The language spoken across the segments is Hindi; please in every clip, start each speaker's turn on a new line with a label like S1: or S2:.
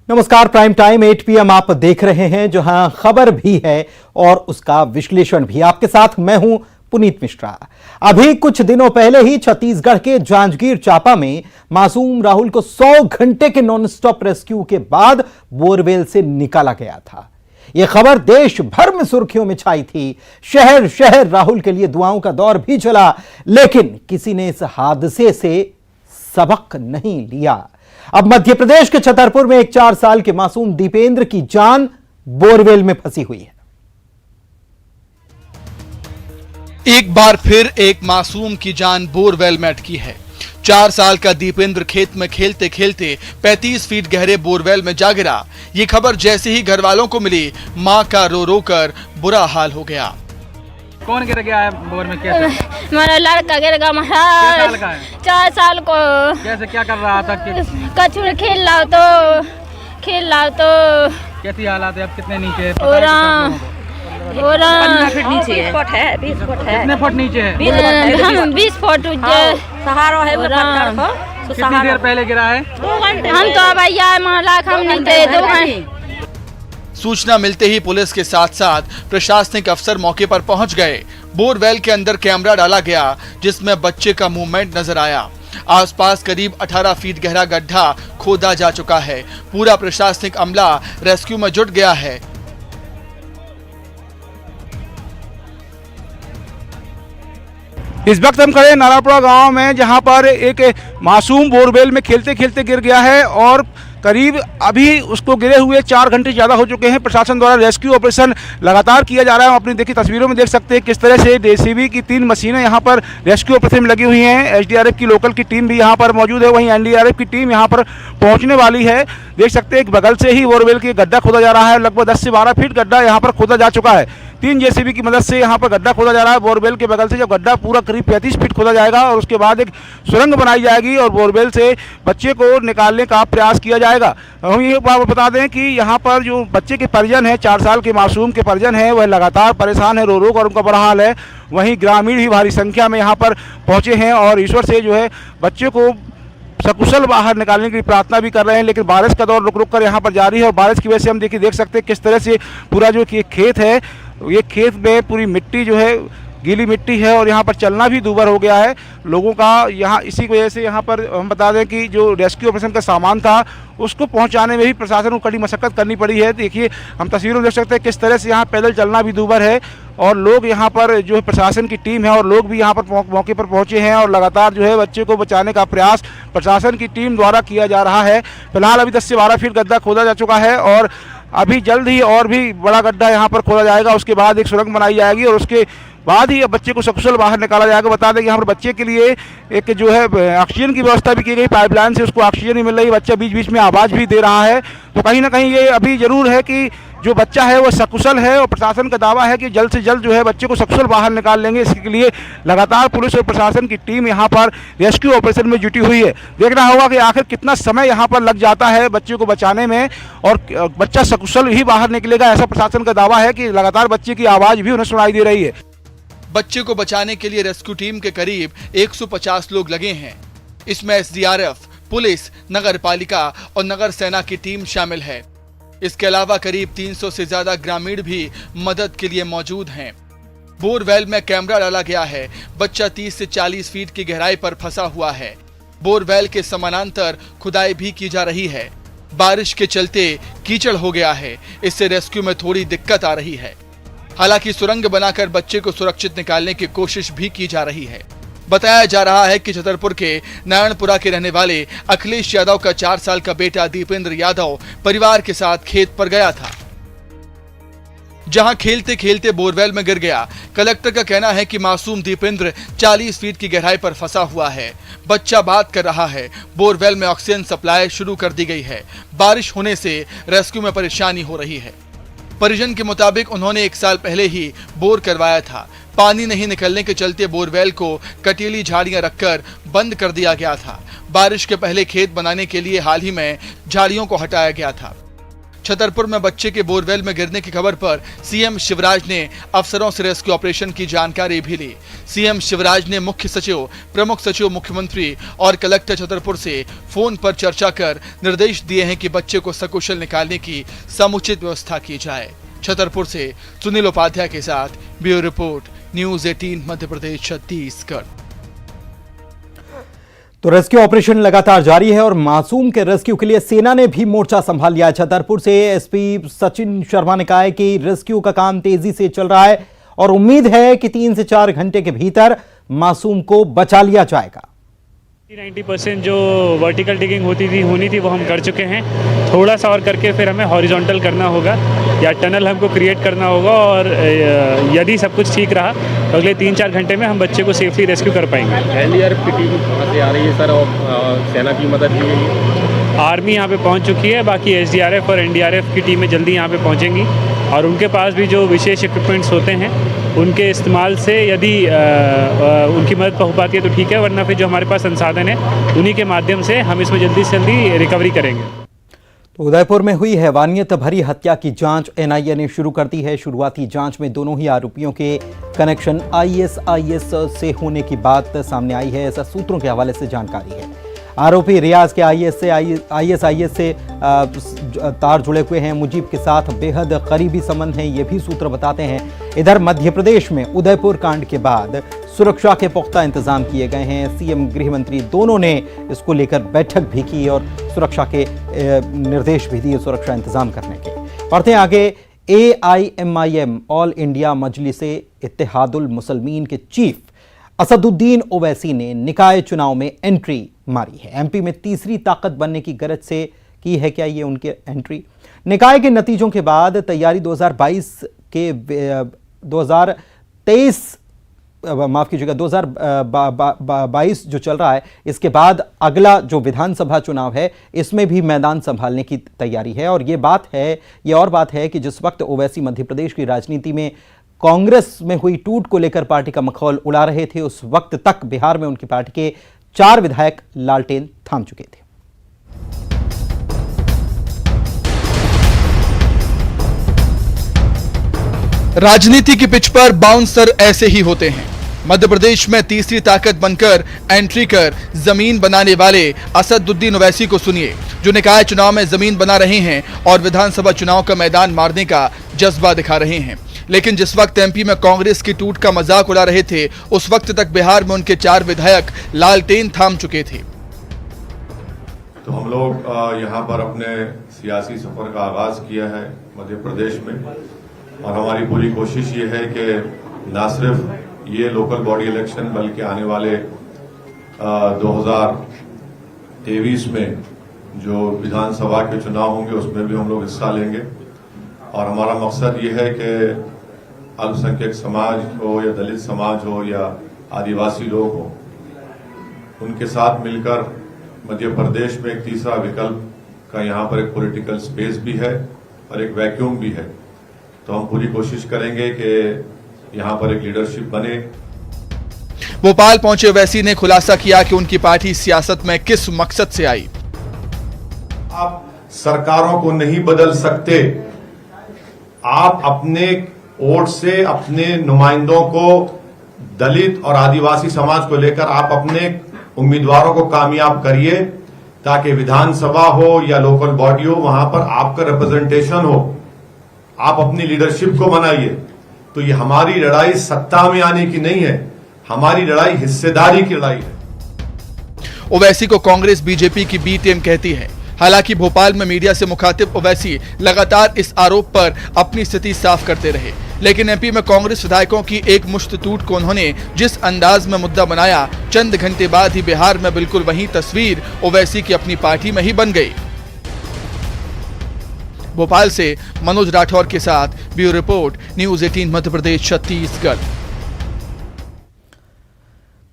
S1: नमस्कार, प्राइम टाइम 8 PM आप देख रहे हैं, जहां खबर भी है और उसका विश्लेषण भी। आपके साथ मैं हूं पुनीत मिश्रा। अभी कुछ दिनों पहले ही छत्तीसगढ़ के जांजगीर चांपा में मासूम राहुल को 100 घंटे के नॉन स्टॉप रेस्क्यू के बाद बोरवेल से निकाला गया था। यह खबर देश भर में सुर्खियों में छाई थी। शहर शहर राहुल के लिए दुआओं का दौर भी चला, लेकिन किसी ने इस हादसे से सबक नहीं लिया। अब मध्य प्रदेश के छतरपुर में एक 4 साल के मासूम दीपेंद्र की जान बोरवेल में फंसी हुई है।
S2: एक बार फिर एक मासूम की जान बोरवेल में अटकी है। 4 साल का दीपेंद्र खेत में खेलते खेलते 35 फीट गहरे बोरवेल में जा गिरा। ये खबर जैसे ही घर वालों को मिली, मां का रो रो कर बुरा हाल हो गया।
S3: कौन गिर गया है बोर में? कैसे?
S4: मेरा लड़का गिर गया महाराज। 4 साल को।
S3: कैसे? क्या कर रहा था?
S4: कछुआ खेल रहा तो
S3: कैसी हालात है? अब कितने नीचे है?
S4: नीचे है। 20 फुट है।
S3: कितने फुट नीचे है?
S4: 20 फुट
S5: सहारा है।
S3: कितनी देर पहले गिरा है?
S4: हम तो भैया मालाक हम नहीं थे 2 घंटे।
S2: सूचना मिलते ही पुलिस के साथ साथ प्रशासनिक अफसर मौके पर पहुंच गए। बोरवेल के अंदर कैमरा डाला गया, जिसमें बच्चे का मूवमेंट नजर आया। आसपास करीब 18 फीट गहरा गड्ढा खोदा जा चुका है। पूरा प्रशासनिक अमला रेस्क्यू में जुट गया है।
S6: इस वक्त हम खड़े नारायणपुरा गांव में, जहां पर एक मासूम बोरवेल में खेलते खेलते गिर गया है और करीब अभी उसको गिरे हुए 4 घंटे ज़्यादा हो चुके हैं। प्रशासन द्वारा रेस्क्यू ऑपरेशन लगातार किया जा रहा है। अपनी देखिए तस्वीरों में देख सकते हैं किस तरह से जेसीबी की 3 मशीनें यहां पर रेस्क्यू ऑपरेशन में लगी हुई हैं। एसडीआरएफ की लोकल की टीम भी यहां पर मौजूद है, वहीं एनडीआरएफ की टीम यहां पर पहुंचने वाली है। देख सकते हैं बगल से ही बोरवेल की गड्ढा खोदा जा रहा है। लगभग 10 से 12 फीट गड्ढा यहाँ पर खोदा जा चुका है। 3 जेसीबी की मदद से यहाँ पर गड्ढा खोदा जा रहा है। बोरवेल के बगल से जब गड्ढा पूरा करीब 35 फीट खोदा जाएगा और उसके बाद एक सुरंग बनाई जाएगी और बोरवेल से बच्चे को निकालने का प्रयास किया जाएगा। हम ये बता दें कि यहाँ पर जो बच्चे के परिजन हैं, 4 साल के मासूम के परिजन हैं, वह लगातार परेशान है, रो रो कर उनका बुरा हाल है। वहीं ग्रामीण भी भारी संख्या में यहाँ पर पहुँचे हैं और ईश्वर से जो है बच्चे को सकुशल बाहर निकालने की प्रार्थना भी कर रहे हैं। लेकिन बारिश का दौर रुक रुक कर यहाँ पर जारी है और बारिश की वजह से हम देख सकते हैं किस तरह से पूरा जो खेत है, ये खेत में पूरी मिट्टी जो है गीली मिट्टी है और यहाँ पर चलना भी दूभर हो गया है लोगों का। यहाँ इसी वजह से यहाँ पर हम बता दें कि जो रेस्क्यू ऑपरेशन का सामान था उसको पहुँचाने में भी प्रशासन को कड़ी मशक्कत करनी पड़ी है। देखिए हम तस्वीरों में देख सकते हैं किस तरह से यहाँ पैदल चलना भी दूभर है और लोग यहाँ पर जो है प्रशासन की टीम है और लोग भी यहाँ पर मौके पर पहुँचे हैं और लगातार जो है बच्चे को बचाने का प्रयास प्रशासन की टीम द्वारा किया जा रहा है। फिलहाल अभी 10 से 12 फीट गड्ढा खोदा जा चुका है और अभी जल्द ही और भी बड़ा गड्ढा यहाँ पर खोदा जाएगा। उसके बाद एक सुरंग बनाई जाएगी और उसके बाद ही अब बच्चे को सकुशल बाहर निकाला जाएगा। बता दें कि यहाँ पर बच्चे के लिए एक जो है ऑक्सीजन की व्यवस्था भी की गई। पाइपलाइन से उसको ऑक्सीजन ही मिल रही है। बच्चा बीच बीच में आवाज़ भी दे रहा है। तो कहीं ना कहीं ये अभी जरूर है कि जो बच्चा है वो सकुशल है और प्रशासन का दावा है कि जल्द से जल्द जो है बच्चे को सकुशल बाहर निकाल लेंगे। इसके लिए लगातार पुलिस और प्रशासन की टीम यहाँ पर रेस्क्यू ऑपरेशन में जुटी हुई है। देखना होगा कि आखिर कितना समय यहाँ पर लग जाता है बच्चे को बचाने में और बच्चा सकुशल ही बाहर निकलेगा, ऐसा प्रशासन का दावा है कि लगातार बच्चे की आवाज़ भी उन्हें सुनाई दे रही है।
S2: बच्चे को बचाने के लिए रेस्क्यू टीम के करीब 150 लोग लगे हैं। इसमें एसडीआरएफ, पुलिस, नगर पालिका और नगर सेना की टीम शामिल है। इसके अलावा करीब 300 से ज्यादा ग्रामीण भी मदद के लिए मौजूद हैं। बोरवेल में कैमरा डाला गया है। बच्चा 30 से 40 फीट की गहराई पर फंसा हुआ है। बोरवेल के समानांतर खुदाई भी की जा रही है। बारिश के चलते कीचड़ हो गया है, इससे रेस्क्यू में थोड़ी दिक्कत आ रही है। हालांकि सुरंग बनाकर बच्चे को सुरक्षित निकालने की कोशिश भी की जा रही है। बताया जा रहा है कि छतरपुर के नारायणपुरा के रहने वाले अखिलेश यादव का 4 साल का बेटा दीपेंद्र यादव परिवार के साथ खेत पर गया था, जहां खेलते खेलते बोरवेल में गिर गया। कलेक्टर का कहना है कि मासूम दीपेंद्र 40 फीट की गहराई पर फंसा हुआ है। बच्चा बात कर रहा है। बोरवेल में ऑक्सीजन सप्लाई शुरू कर दी गई है। बारिश होने से रेस्क्यू में परेशानी हो रही है। परिजन के मुताबिक उन्होंने 1 साल पहले ही बोर करवाया था। पानी नहीं निकलने के चलते बोरवेल को कटीली झाड़ियां रखकर बंद कर दिया गया था। बारिश के पहले खेत बनाने के लिए हाल ही में झाड़ियों को हटाया गया था। छतरपुर में बच्चे के बोरवेल में गिरने की खबर पर सीएम शिवराज ने अफसरों से रेस्क्यू ऑपरेशन की जानकारी भी ली। सीएम शिवराज ने मुख्य सचिव, प्रमुख सचिव मुख्यमंत्री और कलेक्टर छतरपुर से फोन पर चर्चा कर निर्देश दिए हैं कि बच्चे को सकुशल निकालने की समुचित व्यवस्था की जाए। छतरपुर से सुनील उपाध्याय के साथ bureau report, news 18 Madhya Pradesh Chhattisgarh.
S1: तो रेस्क्यू ऑपरेशन लगातार जारी है और मासूम के रेस्क्यू के लिए सेना ने भी मोर्चा संभाल लिया। छतरपुर से एसपी सचिन शर्मा ने कहा है कि रेस्क्यू का काम तेजी से चल रहा है और उम्मीद है कि 3 से 4 घंटे के भीतर मासूम को बचा लिया जाएगा।
S5: 90% जो वर्टिकल डिगिंग होनी थी वो हम कर चुके हैं। थोड़ा सा और करके फिर हमें हॉरिजॉन्टल करना होगा या टनल हमको क्रिएट करना होगा और यदि सब कुछ ठीक रहा तो अगले 3-4 घंटे में हम बच्चे को सेफली रेस्क्यू कर पाएंगे।
S7: एनडीआरएफ की टीम कहाँ से आ रही है सर और सेना की मदद ली है?
S5: आर्मी यहाँ पे पहुँच चुकी है, बाकी एसडीआरएफ और एनडीआरएफ की टीमें जल्दी यहाँ पे पहुँचेंगी और उनके पास भी जो विशेष इक्विपमेंट्स होते हैं उनके इस्तेमाल से यदि उनकी मदद हो पाती है तो ठीक है, वरना फिर जो हमारे पास संसाधन है उन्हीं के माध्यम से हम इसमें जल्दी से जल्दी रिकवरी करेंगे।
S1: तो उदयपुर में हुई हैवानियत भरी हत्या की जांच एनआईए ने शुरू कर दी है। शुरुआती जांच में दोनों ही आरोपियों के कनेक्शन आईएसआईएस से होने की बात सामने आई है, ऐसा सूत्रों के हवाले से जानकारी है। आरोपी रियाज के आईएसआईएस से तार जुड़े हुए हैं। मुजीब के साथ बेहद करीबी संबंध हैं, ये भी सूत्र बताते हैं। इधर मध्य प्रदेश में उदयपुर कांड के बाद सुरक्षा के पुख्ता इंतजाम किए गए हैं। सीएम, गृह मंत्री दोनों ने इसको लेकर बैठक भी की और सुरक्षा के निर्देश भी दिए सुरक्षा इंतजाम करने के। बढ़ते हैं आगे। AIMIM all India Majlise Ittehadul Muslimeen के चीफ असदुद्दीन ओवैसी ने निकाय चुनाव में एंट्री मारी है। एमपी में तीसरी ताकत बनने की गरज से की है क्या ये उनकी एंट्री? निकाय के नतीजों के बाद तैयारी 2022 जो चल रहा है, इसके बाद अगला जो विधानसभा चुनाव है इसमें भी मैदान संभालने की तैयारी है। और ये बात है कि जिस वक्त ओवैसी मध्य प्रदेश की राजनीति में कांग्रेस में हुई टूट को लेकर पार्टी का मखौल उड़ा रहे थे, उस वक्त तक बिहार में उनकी पार्टी के 4 विधायक लालटेन थाम चुके थे।
S2: राजनीति की पिच पर बाउंसर ऐसे ही होते हैं। मध्य प्रदेश में तीसरी ताकत बनकर एंट्री कर जमीन बनाने वाले असदुद्दीन ओवैसी को सुनिए, जो निकाय चुनाव में जमीन बना रहे हैं और विधानसभा चुनाव का मैदान मारने का जज्बा दिखा रहे हैं। लेकिन जिस वक्त एमपी में कांग्रेस की टूट का मजाक उड़ा रहे थे, उस वक्त तक बिहार में उनके 4 विधायक लालटेन थाम चुके थे।
S8: तो हम लोग यहाँ पर अपने सियासी सफर का आगाज किया है मध्य प्रदेश में, और हमारी पूरी कोशिश ये है कि न सिर्फ ये लोकल बॉडी इलेक्शन बल्कि आने वाले 2023 में जो विधानसभा के चुनाव होंगे उसमें भी हम लोग हिस्सा लेंगे। और हमारा मकसद ये है कि अल्पसंख्यक समाज हो या दलित समाज हो या आदिवासी लोग हो, उनके साथ मिलकर मध्य प्रदेश में एक तीसरा विकल्प का यहाँ पर एक पॉलिटिकल स्पेस भी है और एक वैक्यूम भी है। तो हम पूरी कोशिश करेंगे कि यहाँ पर एक लीडरशिप बने।
S2: भोपाल पहुंचे ओवैसी ने खुलासा किया कि उनकी पार्टी सियासत में किस मकसद से आई।
S8: आप सरकारों को नहीं बदल सकते, आप अपने वोट से अपने नुमाइंदों को, दलित और आदिवासी समाज को लेकर आप अपने उम्मीदवारों को कामयाब करिए, ताकि विधानसभा हो या लोकल बॉडी हो, वहां पर आपका रिप्रेजेंटेशन हो, आप अपनी लीडरशिप को बनाइए। तो ये हमारी लड़ाई सत्ता में आने की नहीं है, हमारी लड़ाई हिस्सेदारी की लड़ाई है।
S2: ओवैसी को कांग्रेस बीजेपी की बी टीम कहती है। हालांकि भोपाल में मीडिया से मुखातिब ओवैसी लगातार इस आरोप पर अपनी स्थिति साफ करते रहे, लेकिन एमपी में कांग्रेस विधायकों की एक मुश्त टूट को उन्होंने जिस अंदाज में मुद्दा बनाया, चंद घंटे बाद ही बिहार में बिल्कुल वही तस्वीर ओवैसी की अपनी पार्टी में ही बन गई। भोपाल से मनोज राठौर के साथ bureau report, news 18 Madhya Pradesh Chhattisgarh.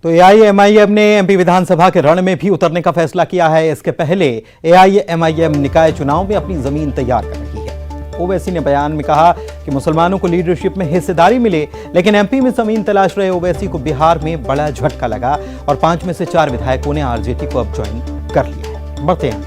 S1: तो AIMIM ने एमपी विधानसभा के रण में भी उतरने का फैसला किया है। इसके पहले AIMIM निकाय चुनाव में अपनी जमीन तैयार कर रही है। ओवैसी ने बयान में कहा कि मुसलमानों को लीडरशिप में हिस्सेदारी मिले, लेकिन एमपी में जमीन तलाश रहे ओवैसी को बिहार में बड़ा झटका लगा और 5 में से 4 विधायकों ने आरजेडी को अब ज्वाइन कर लिया है। बढ़ते हैं।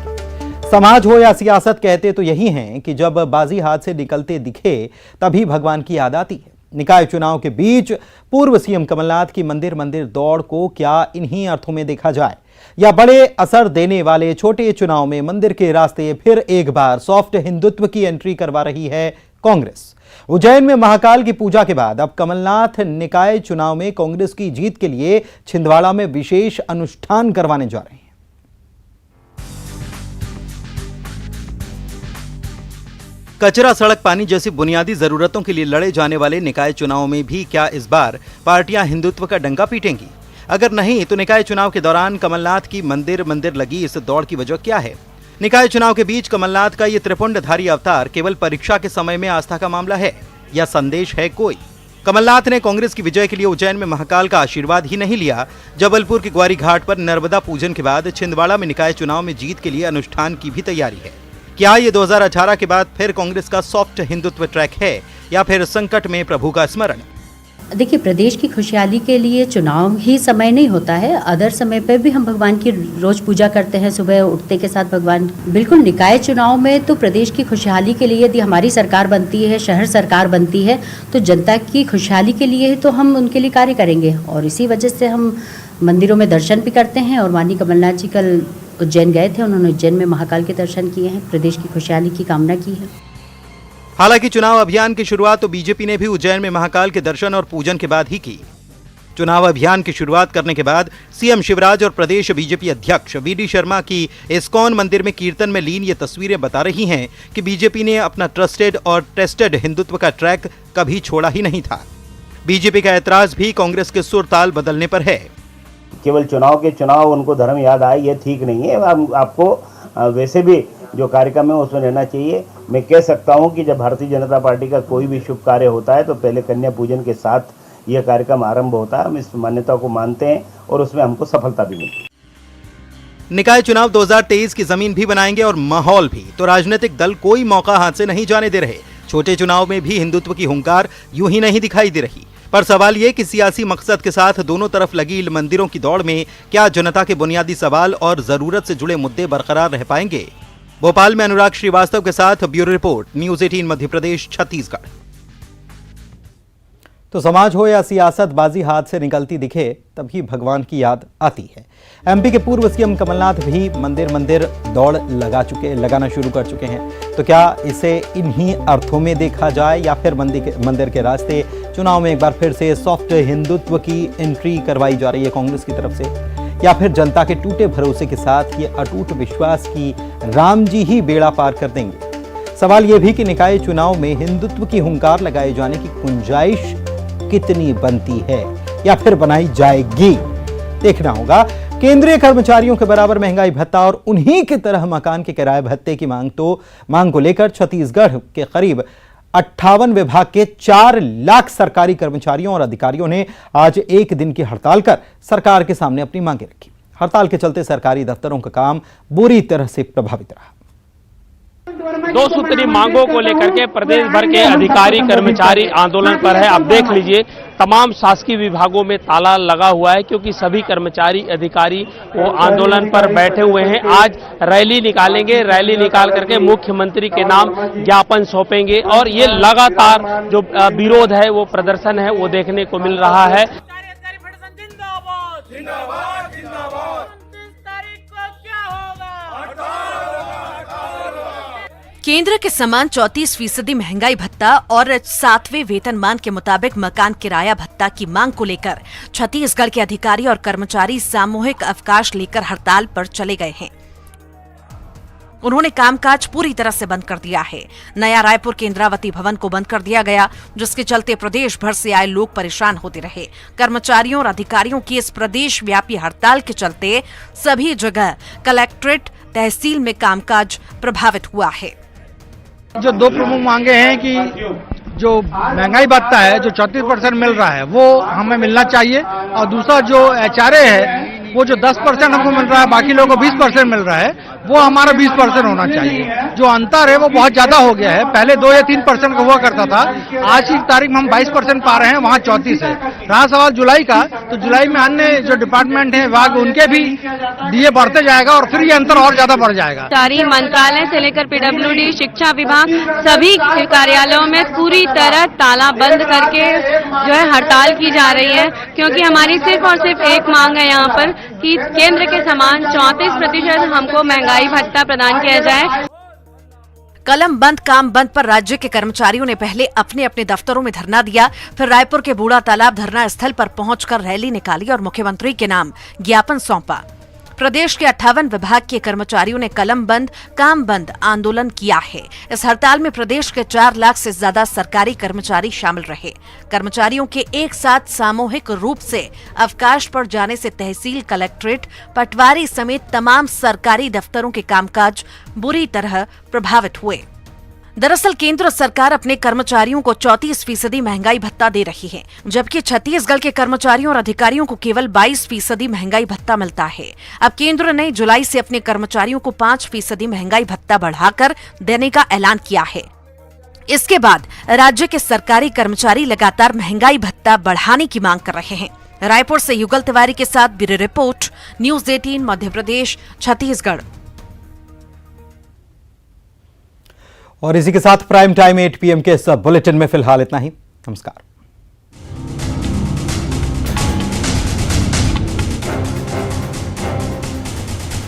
S1: समाज हो या सियासत, कहते तो यही हैं कि जब बाजी हाथ से निकलते दिखे तभी भगवान की याद आती है। निकाय चुनाव के बीच पूर्व सीएम कमलनाथ की मंदिर मंदिर दौड़ को क्या इन्हीं अर्थों में देखा जाए, या बड़े असर देने वाले छोटे चुनाव में मंदिर के रास्ते फिर एक बार सॉफ्ट हिंदुत्व की एंट्री करवा रही है कांग्रेस। उज्जैन में महाकाल की पूजा के बाद अब कमलनाथ निकाय चुनाव में कांग्रेस की जीत के लिए छिंदवाड़ा में विशेष अनुष्ठान करवाने जा रहे हैं। कचरा, सड़क, पानी जैसी बुनियादी जरूरतों के लिए लड़े जाने वाले निकाय चुनाव में भी क्या इस बार पार्टियां हिंदुत्व का डंका पीटेंगी? अगर नहीं तो निकाय चुनाव के दौरान कमलनाथ की मंदिर मंदिर लगी इस दौड़ की वजह क्या है? निकाय चुनाव के बीच कमलनाथ का ये त्रिपुंडधारी अवतार केवल परीक्षा के समय में आस्था का मामला है या संदेश है कोई? कमलनाथ ने कांग्रेस की विजय के लिए उज्जैन में महाकाल का आशीर्वाद ही नहीं लिया, जबलपुर के ग्वारी घाट पर नर्मदा पूजन के बाद छिंदवाड़ा में निकाय चुनाव में जीत के लिए अनुष्ठान की भी तैयारी है। क्या ये 2018 के बाद फिर कांग्रेस का सॉफ्ट हिंदुत्व ट्रैक है या फिर संकट में प्रभु का स्मरण?
S9: देखिए, प्रदेश की खुशहाली के लिए चुनाव ही समय नहीं होता है, अदर समय पर भी हम भगवान की रोज पूजा करते हैं, सुबह उठते के साथ भगवान। बिल्कुल, निकाय चुनाव में तो प्रदेश की खुशहाली के लिए यदि हमारी सरकार बनती है, शहर सरकार बनती है, तो जनता की खुशहाली के लिए तो हम उनके लिए कार्य करेंगे। और इसी वजह से हम मंदिरों में दर्शन भी करते हैं। और माननीय कमलनाथ जी कल उज्जैन गए थे, उन्होंने उज्जैन में महाकाल के दर्शन किए हैं, प्रदेश की खुशहाली की कामना की है।
S1: हालांकि चुनाव अभियान की शुरुआत तो बीजेपी ने भी उज्जैन में महाकाल के दर्शन और पूजन के बाद ही की। चुनाव अभियान की शुरुआत करने के बाद सीएम शिवराज और प्रदेश बीजेपी अध्यक्ष वीडी शर्मा की इस्कॉन मंदिर में कीर्तन में लीन ये तस्वीरें बता रही हैं कि बीजेपी ने अपना ट्रस्टेड और टेस्टेड हिंदुत्व का ट्रैक कभी छोड़ा ही नहीं था। बीजेपी का ऐतराज भी कांग्रेस के सुर ताल बदलने पर है।
S10: केवल चुनाव के चुनाव उनको धर्म याद आए, ये ठीक नहीं है। आपको वैसे भी जो कार्यक्रम है उसमें रहना चाहिए। मैं कह सकता हूं कि जब भारतीय जनता पार्टी का कोई भी शुभ कार्य होता है तो पहले कन्या पूजन के साथ यह कार्यक्रम आरंभ होता है। हम इस मान्यता को मानते हैं और उसमें हमको सफलता भी मिलती है।
S1: निकाय चुनाव 2023 की जमीन भी बनाएंगे और माहौल भी, तो राजनीतिक दल कोई मौका हाथ से नहीं जाने दे रहे। छोटे चुनाव में भी हिंदुत्व की हुंकार यूं ही नहीं दिखाई दे रही। पर सवाल ये कि सियासी मकसद के साथ दोनों तरफ लगी मंदिरों की दौड़ में क्या जनता के बुनियादी सवाल और जरूरत से जुड़े मुद्दे बरकरार रह पाएंगे? भोपाल में अनुराग श्रीवास्तव के साथ bureau report, news 18 Madhya Pradesh, Chhattisgarh. तो समाज हो या सियासत, बाजी हाथ से निकलती दिखे तभी भगवान की याद आती है। एमपी के पूर्व सीएम कमलनाथ भी मंदिर मंदिर दौड़ लगाना शुरू कर चुके हैं। तो क्या इसे इन्हीं अर्थों में देखा जाए या फिर मंदिर के रास्ते चुनाव में एक बार फिर से सॉफ्ट हिंदुत्व की एंट्री करवाई जा रही है कांग्रेस की तरफ से, या फिर जनता के टूटे भरोसे के साथ ये अटूट विश्वास की राम जी ही बेड़ा पार कर देंगे? सवाल यह भी कि निकाय चुनाव में हिंदुत्व की हुंकार लगाए जाने की गुंजाइश कितनी बनती है या फिर बनाई जाएगी, देखना होगा। केंद्रीय कर्मचारियों के बराबर महंगाई भत्ता और उन्हीं की तरह मकान के किराए भत्ते की मांग को लेकर छत्तीसगढ़ के करीब 58 विभाग के 4 लाख सरकारी कर्मचारियों और अधिकारियों ने आज एक दिन की हड़ताल कर सरकार के सामने अपनी मांगें रखी। हड़ताल के चलते सरकारी दफ्तरों का काम बुरी तरह से प्रभावित रहा।
S11: 2 सूत्री मांगों को लेकर के प्रदेश भर के अधिकारी कर्मचारी आंदोलन पर है। अब देख लीजिए, तमाम शासकीय विभागों में ताला लगा हुआ है क्योंकि सभी कर्मचारी अधिकारी वो आंदोलन पर बैठे हुए हैं। आज रैली निकालेंगे, रैली निकाल करके मुख्यमंत्री के नाम ज्ञापन सौंपेंगे और ये लगातार जो विरोध है, वो प्रदर्शन है, वो देखने को मिल रहा है।
S12: केंद्र के समान 34% महंगाई भत्ता और 7वें वेतनमान के मुताबिक मकान किराया भत्ता की मांग को लेकर छत्तीसगढ़ के अधिकारी और कर्मचारी सामूहिक अवकाश लेकर हड़ताल पर चले गए हैं। उन्होंने कामकाज पूरी तरह से बंद कर दिया है। नया रायपुर के इंद्रावती भवन को बंद कर दिया गया, जिसके चलते प्रदेश भर से आए लोग परेशान होते रहे। कर्मचारियों और अधिकारियों की इस प्रदेश व्यापी हड़ताल के चलते सभी जगह कलेक्ट्रेट, तहसील में कामकाज प्रभावित हुआ है।
S3: जो 2 प्रमुख मांगे हैं कि जो महंगाई भत्ता है, जो 34% मिल रहा है, वो हमें मिलना चाहिए। और दूसरा जो HRA है, वो जो 10% हमको मिल रहा है, बाकी लोगों को 20% मिल रहा है, वो हमारा 20% होना चाहिए। जो अंतर है वो बहुत ज्यादा हो गया है। पहले 2 या 3% का हुआ करता था, आज की तारीख में हम 22% पा रहे हैं, वहाँ 34 है। रहा सवाल जुलाई का, तो जुलाई में अन्य जो डिपार्टमेंट है विभाग उनके भी डीए बढ़ते जाएगा और फिर ये अंतर और ज्यादा बढ़ जाएगा।
S13: सारी मंत्रालय से लेकर पीडब्ल्यूडी, शिक्षा विभाग, सभी कार्यालयों में पूरी तरह ताला बंद करके जो है हड़ताल की जा रही है, क्योंकि हमारी सिर्फ और सिर्फ एक मांग है यहाँ पर कि केंद्र के समान 34% हमको महंगाई भत्ता प्रदान किया जाए।
S12: कलम बंद काम बंद पर राज्य के कर्मचारियों ने पहले अपने अपने दफ्तरों में धरना दिया, फिर रायपुर के बूढ़ा तालाब धरना स्थल पर पहुंचकर रैली निकाली और मुख्यमंत्री के नाम ज्ञापन सौंपा। प्रदेश के 58 विभाग के कर्मचारियों ने कलम बंद काम बंद आंदोलन किया है। इस हड़ताल में प्रदेश के 4 लाख से ज्यादा सरकारी कर्मचारी शामिल रहे। कर्मचारियों के एक साथ सामूहिक रूप से अवकाश पर जाने से तहसील, कलेक्ट्रेट, पटवारी समेत तमाम सरकारी दफ्तरों के कामकाज बुरी तरह प्रभावित हुए। दरअसल केंद्र सरकार अपने कर्मचारियों को 34% महंगाई भत्ता दे रही है, जबकि छत्तीसगढ़ के कर्मचारियों और अधिकारियों को केवल 22% महंगाई भत्ता मिलता है। अब केंद्र ने जुलाई से अपने कर्मचारियों को 5% महंगाई भत्ता बढ़ाकर देने का ऐलान किया है। इसके बाद राज्य के सरकारी कर्मचारी लगातार महंगाई भत्ता बढ़ाने की मांग कर रहे हैं। रायपुर से युगल तिवारी के साथ bureau report, news 18 Madhya Pradesh, Chhattisgarh.
S1: और इसी के साथ प्राइम टाइम 8 PM के इस बुलेटिन में फिलहाल इतना ही। नमस्कार।